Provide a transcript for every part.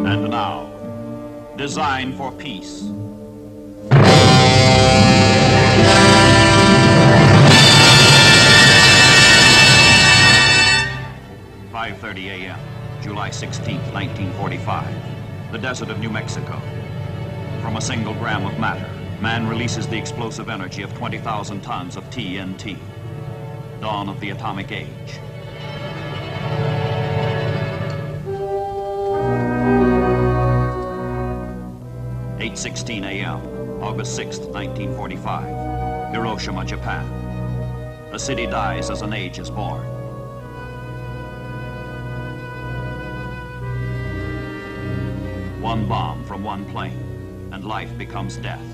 And now, Design for Peace. A.m., July 16, 1945, the desert of New Mexico. From a single gram of matter, man releases the explosive energy of 20,000 tons of TNT. Dawn of the atomic age. (8:16 a.m., August 6, 1945, Hiroshima, Japan. A city dies as an age is born. One bomb from one plane, and life becomes death.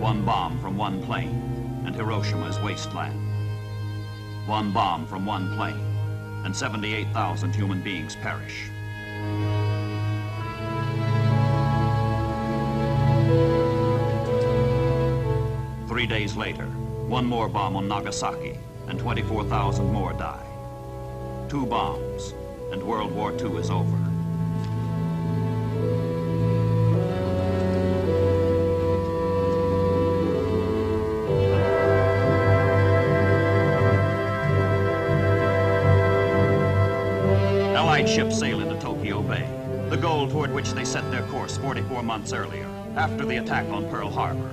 One bomb from one plane, and Hiroshima is wasteland. One bomb from one plane, and 78,000 human beings perish. Three days later, one more bomb on Nagasaki, and 24,000 more die. Two bombs, and World War II is over. Allied ships sail into Tokyo Bay, the goal toward which they set their course 44 months earlier, after the attack on Pearl Harbor.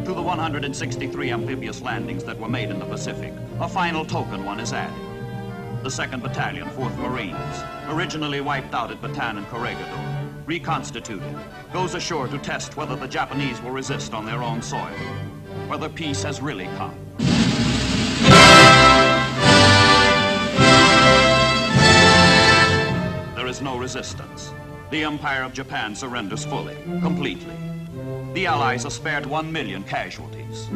To the 163 amphibious landings that were made in the Pacific, a final token one is added. The 2nd Battalion, 4th Marines, originally wiped out at Bataan and Corregidor, reconstituted, goes ashore to test whether the Japanese will resist on their own soil, whether peace has really come. There is no resistance. The Empire of Japan surrenders fully, completely. The Allies are spared 1 million casualties.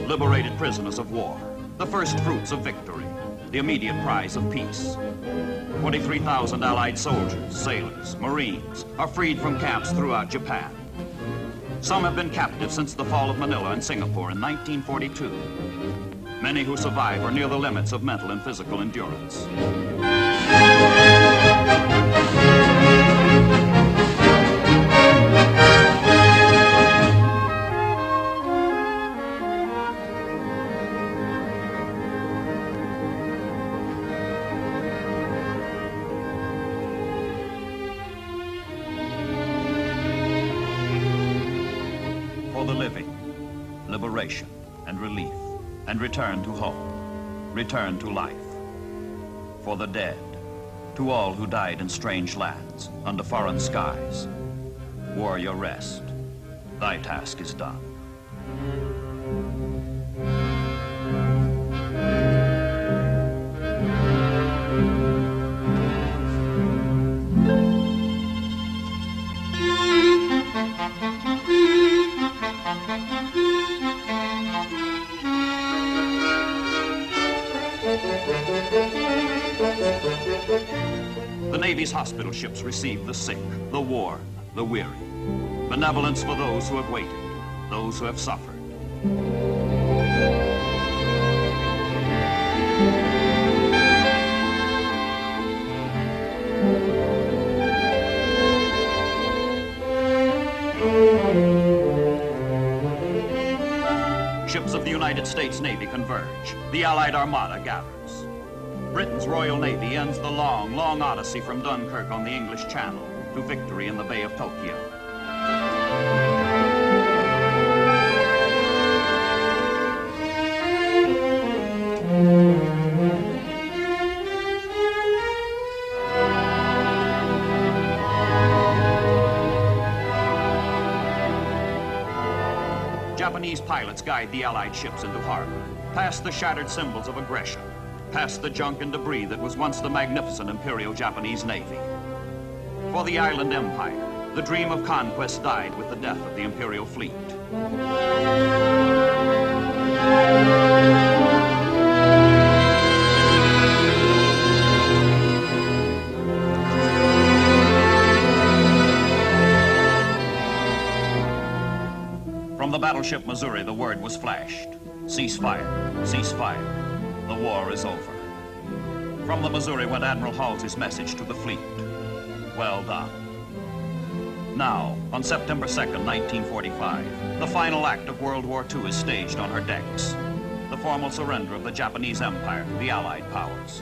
Liberated prisoners of war, the first fruits of victory, the immediate prize of peace. 23,000 Allied soldiers, sailors, Marines are freed from camps throughout Japan. Some have been captive since the fall of Manila and Singapore in 1942. Many who survive are near the limits of mental and physical endurance. For the living, liberation and relief, and return to home, return to life. For the dead, to all who died in strange lands, under foreign skies, warrior rest, thy task is done. The Navy's hospital ships receive the sick, the worn, the weary. Benevolence for those who have waited, those who have suffered. Ships of the United States Navy converge. The Allied Armada gathers. Britain's Royal Navy ends the long, long odyssey from Dunkirk on the English Channel to victory in the Bay of Tokyo. Japanese pilots guide the Allied ships into harbor, past the shattered symbols of aggression, past the junk and debris that was once the magnificent Imperial Japanese Navy. For the island empire, The dream of conquest died with the death of the Imperial fleet. From the battleship Missouri, the word was flashed. Cease fire, cease fire. The war is over. From the Missouri went Admiral Halsey's message to the fleet. Well done. Now, on September 2nd, 1945, the final act of World War II is staged on her decks. The formal surrender of the Japanese Empire to the Allied powers.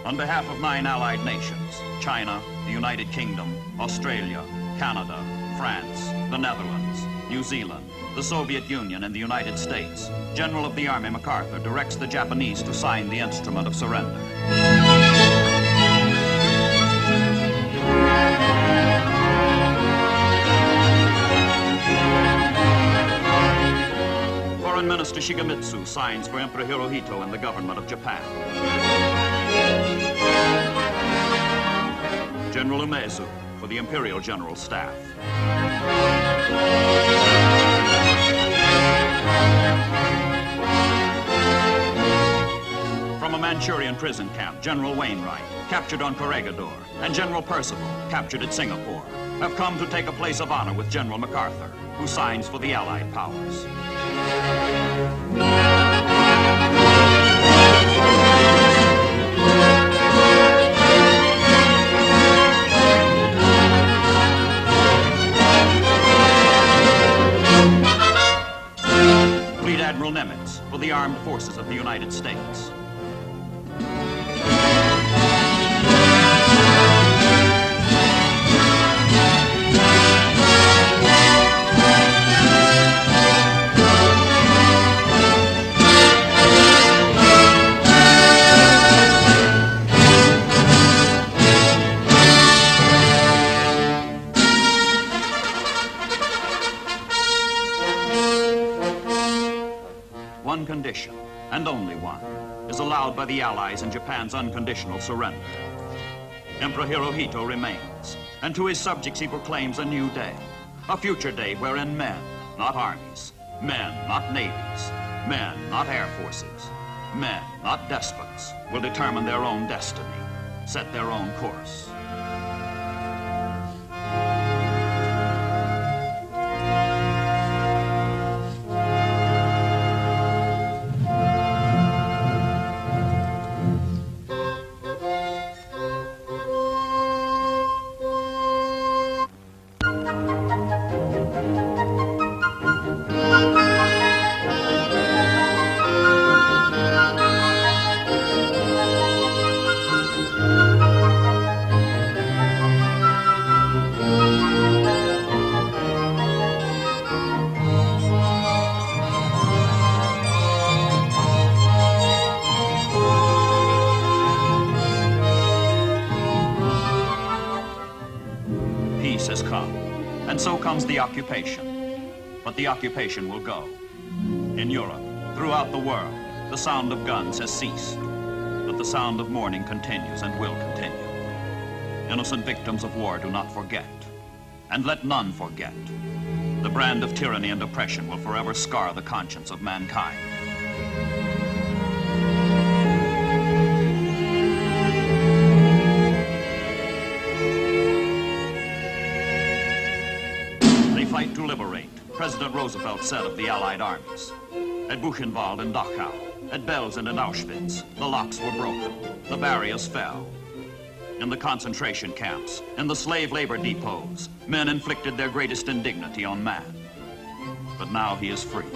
On behalf of 9 allied nations, China, the United Kingdom, Australia, Canada, France, the Netherlands, New Zealand, the Soviet Union, and the United States, General of the Army MacArthur directs the Japanese to sign the instrument of surrender. Foreign Minister Shigemitsu signs for Emperor Hirohito and the government of Japan. General Umezu for the Imperial General Staff. From a Manchurian prison camp, General Wainwright, captured on Corregidor, and General Percival, captured at Singapore, have come to take a place of honor with General MacArthur, who signs for the Allied powers. Fleet Admiral Nimitz for the Armed Forces of the United States. One condition, and only one, is allowed by the Allies in Japan's unconditional surrender. Emperor Hirohito remains, and to his subjects he proclaims a new day, a future day wherein men, not armies, men, not navies, men, not air forces, men, not despots, will determine their own destiny, set their own course. Peace has come, and so comes the occupation. But the occupation will go. In Europe, throughout the world, the sound of guns has ceased, but the sound of mourning continues and will continue. Innocent victims of war do not forget, and let none forget. The brand of tyranny and oppression will forever scar the conscience of mankind. fight to liberate, President Roosevelt said of the Allied armies. At Buchenwald and Dachau, at Belsen and Auschwitz, the locks were broken, the barriers fell. In the concentration camps, in the slave labor depots, men inflicted their greatest indignity on man. But now he is free.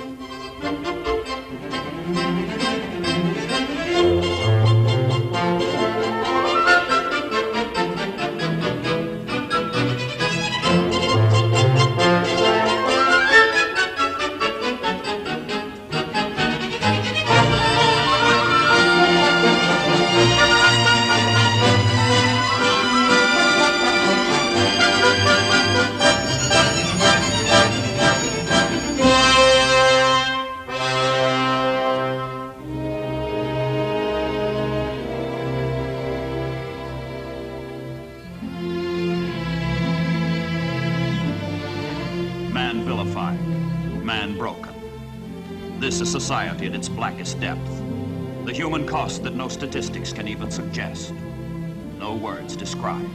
Man vilified, man broken. This is society at its blackest depth. The human cost that no statistics can even suggest. No words describe.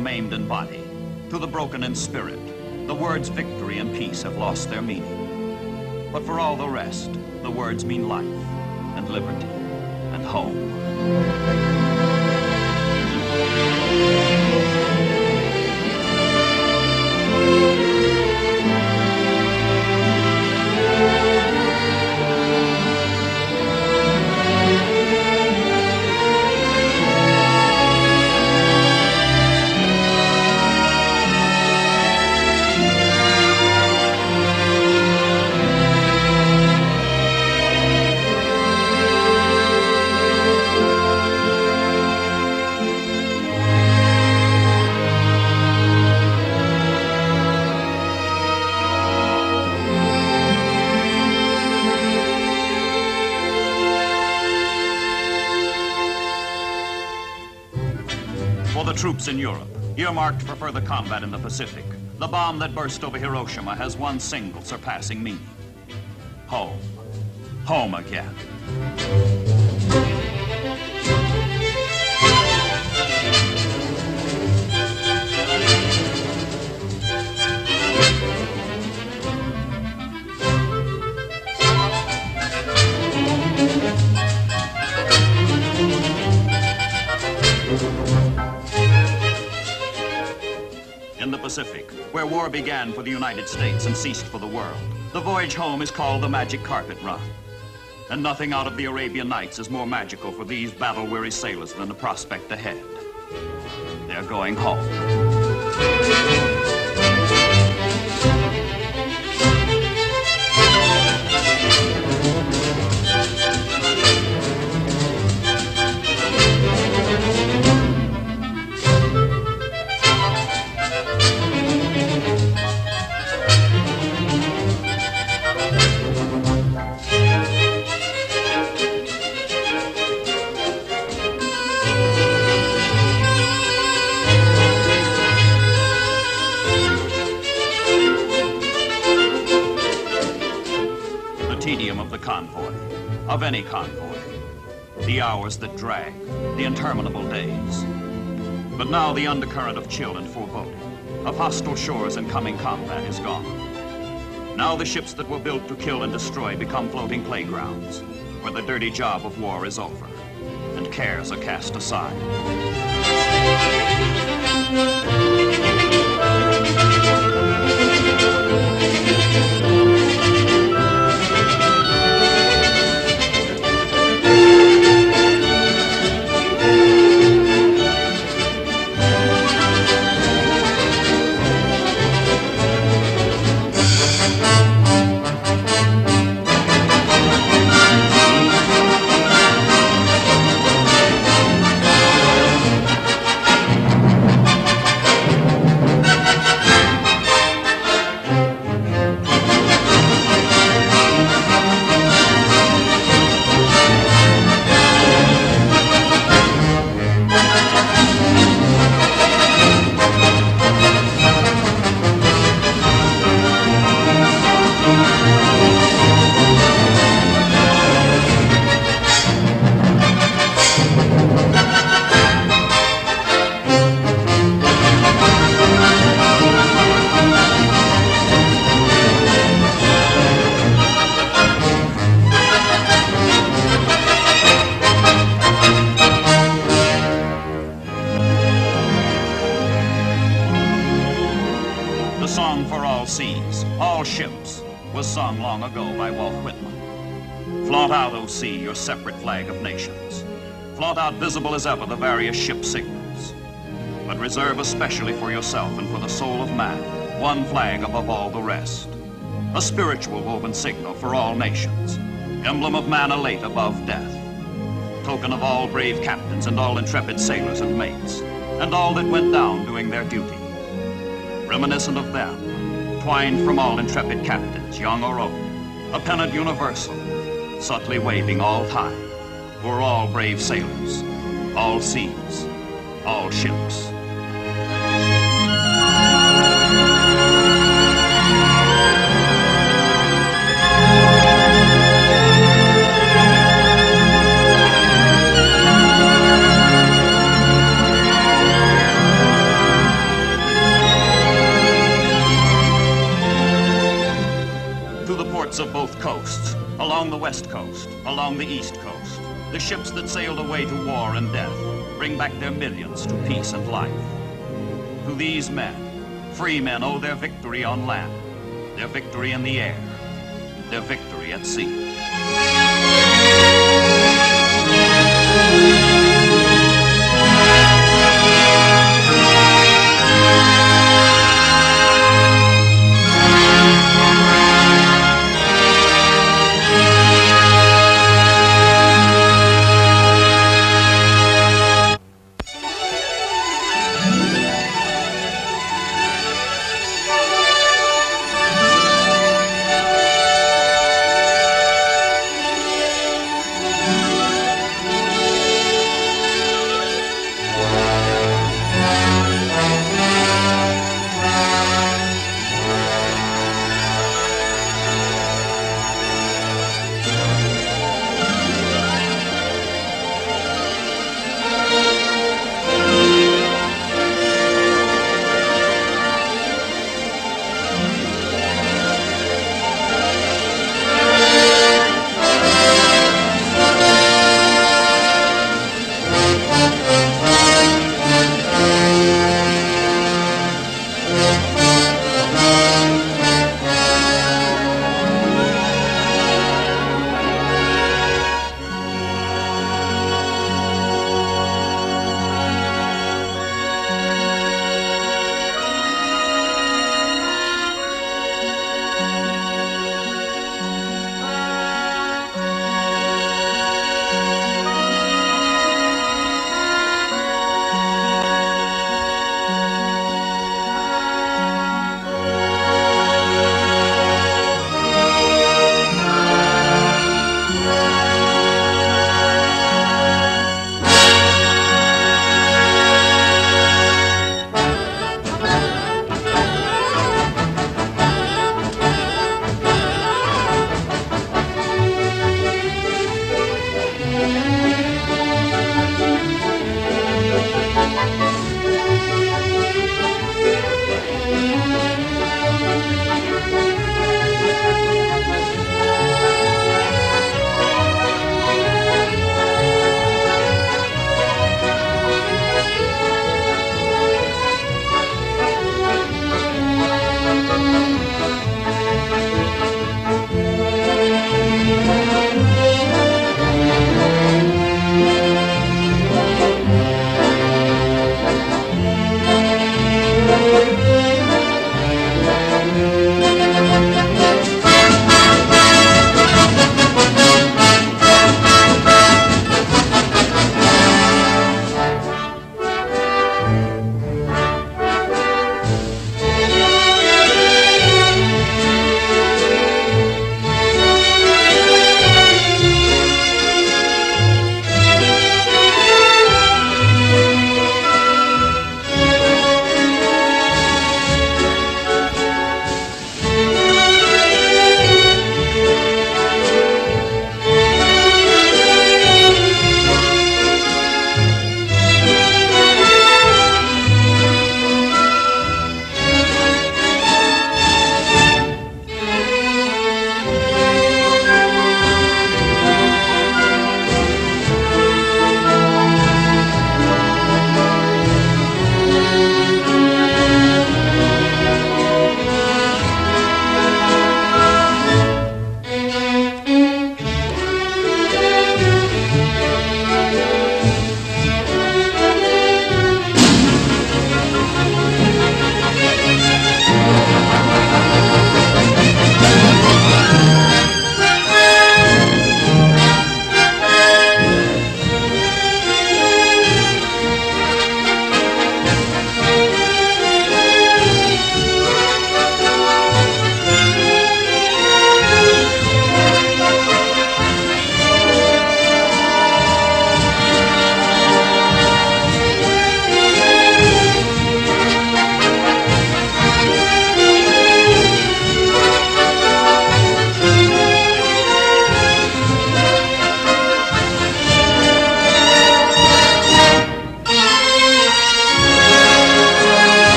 Maimed in body, to the broken in spirit, the words victory and peace have lost their meaning. But for all the rest, the words mean life and liberty and home. For the troops in Europe, earmarked for further combat in the Pacific, the bomb that burst over Hiroshima has one single surpassing meaning. Home. Home again. In the Pacific, where war began for the United States and ceased for the world, the voyage home is called the Magic Carpet Run. And nothing out of the Arabian Nights is more magical for these battle-weary sailors than the prospect ahead. They're going home. Tedium of the convoy, of any convoy, the hours that drag, the interminable days. But now the undercurrent of chill and foreboding, of hostile shores and coming combat is gone. Now the ships that were built to kill and destroy become floating playgrounds, where the dirty job of war is over, and cares are cast aside. seas, all ships, was sung long ago by Walt Whitman. Flaunt out, O sea, your separate flag of nations. Flaunt out visible as ever the various ship signals. But reserve especially for yourself and for the soul of man one flag above all the rest. A spiritual woven signal for all nations, emblem of man elate above death, token of all brave captains and all intrepid sailors and mates, and all that went down doing their duty. Reminiscent of them, twined from all intrepid captains, young or old, a pennant universal, subtly waving all time, o'er all brave sailors, all seas, all ships. Of both coasts, along the west coast, along the east coast, the ships that sailed away to war and death bring back their millions to peace and life. To these men, free men, owe their victory on land, their victory in the air, their victory at sea.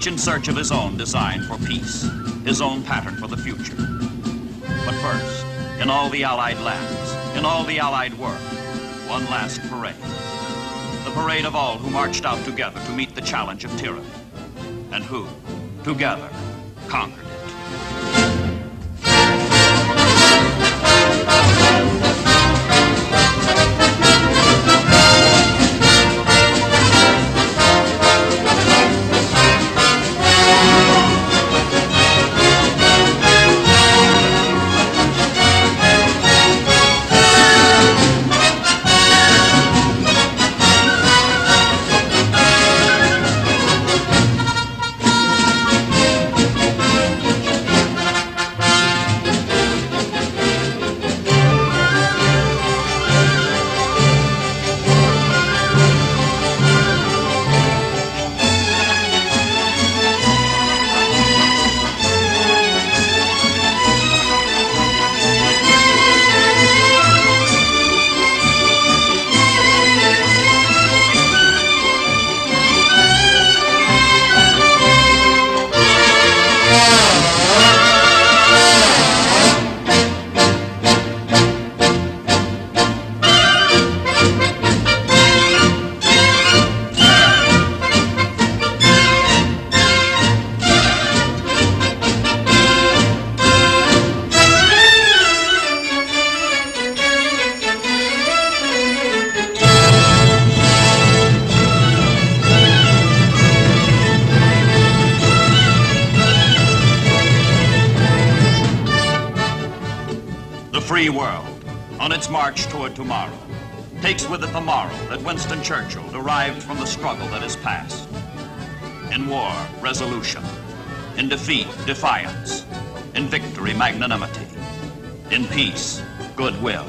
each in search of his own design for peace, his own pattern for the future. But first, in all the Allied lands, in all the Allied world, one last parade. The parade of all who marched out together to meet the challenge of tyranny, and who, together, conquered it. Free world, on its march toward tomorrow, takes with it the moral that Winston Churchill derived from the struggle that is past. In war, resolution. In defeat, defiance. In victory, magnanimity. In peace, goodwill.